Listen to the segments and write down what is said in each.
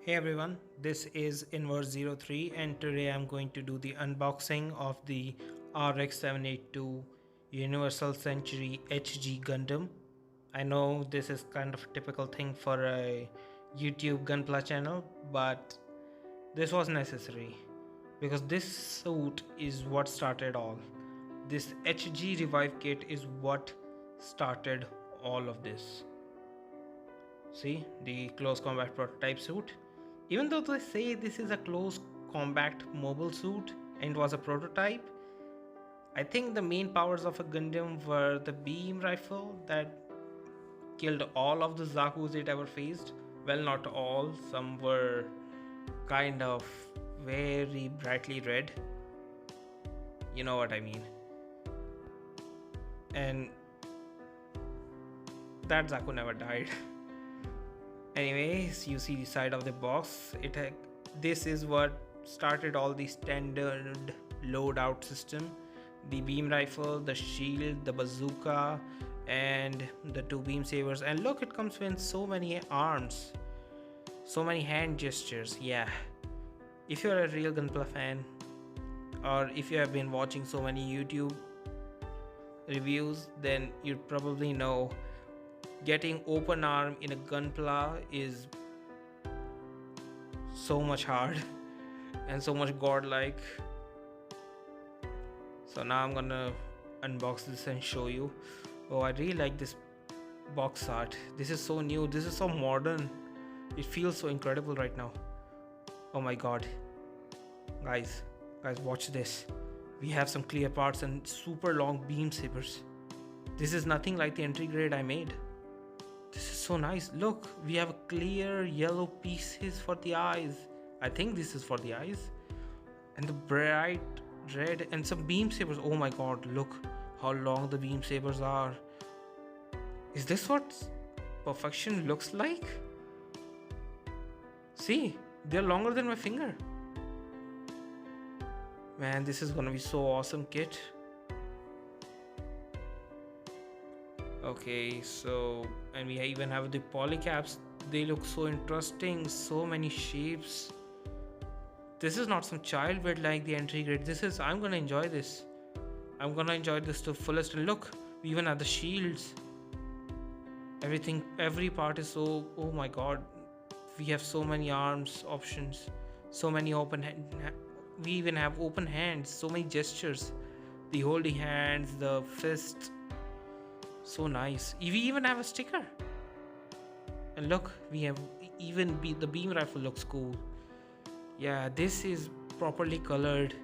Hey everyone, this is Inverse03 and today I'm going to do the unboxing of the RX78-2 Universal Century HG Gundam. I know this is kind of a typical thing for a YouTube Gunpla channel, but this was necessary because this suit is what started all. This HG Revive kit is what started all of this. See the close combat prototype suit. Even though they say this is a close combat mobile suit and it was a prototype, I think the main powers of a Gundam were the beam rifle that killed all of the Zaku's it ever faced. Well, not all, some were kind of very brightly red. You know what I mean. And that Zaku never died. Anyways, you see the side of the box. This is what started all the standard loadout system: the beam rifle, the shield, the bazooka, and the two beam sabers. And look, it comes with so many arms, so many hand gestures. Yeah, if you're a real Gunpla fan, or if you have been watching so many YouTube reviews, then you probably know getting open arm in a Gunpla is so much hard and so much godlike. So now I'm gonna unbox this and show you. Oh, I really like this box art. This is so new, this is so modern. It feels so incredible right now. Oh my god. Guys, watch this. We have some clear parts and super long beam sabers. This is nothing like the entry grade I made. This is so nice. Look, we have clear yellow pieces for the eyes. I think this is for the eyes. And the bright red and some beam sabers. Oh my god, look how long the beam sabers are. Is this what perfection looks like? See, they're longer than my finger. Man, this is gonna be so awesome kit. Okay, so and we even have the polycaps. They look so interesting, so many shapes. This is not some child build like the entry grade. I'm gonna enjoy this. I'm gonna enjoy this to fullest. And look, we even have the shields. Every part is so, oh my god. We have so many arms options, so many we even have open hands, so many gestures. The holding hands, the fists. So nice. We even have a sticker. And look, we have the beam rifle looks cool. Yeah, this is properly colored.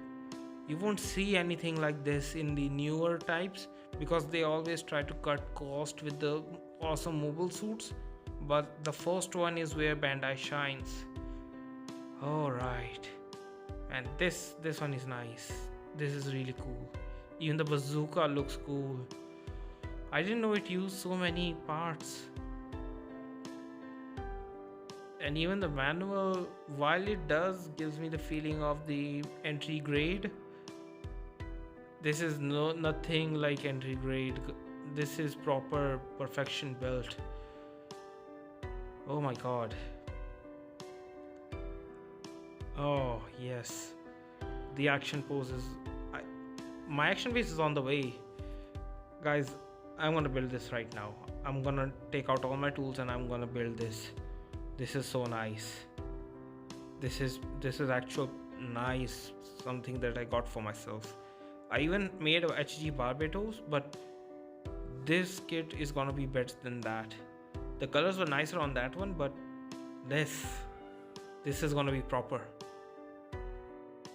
You won't see anything like this in the newer types because they always try to cut cost with the awesome mobile suits. But the first one is where Bandai shines. Alright. And this one is nice. This is really cool. Even the bazooka looks cool. I didn't know it used so many parts. And even the manual, while it does gives me the feeling of the entry grade, this is nothing like entry grade. This is proper perfection built. Oh my god. Oh yes. The action poses. My action base is on the way. Guys, I'm gonna build this right now. I'm gonna take out all my tools and I'm gonna build this. This is so nice. This is actual nice, something that I got for myself. I even made a HG Barbados, but this kit is gonna be better than that. The colors were nicer on that one, but this is gonna be proper.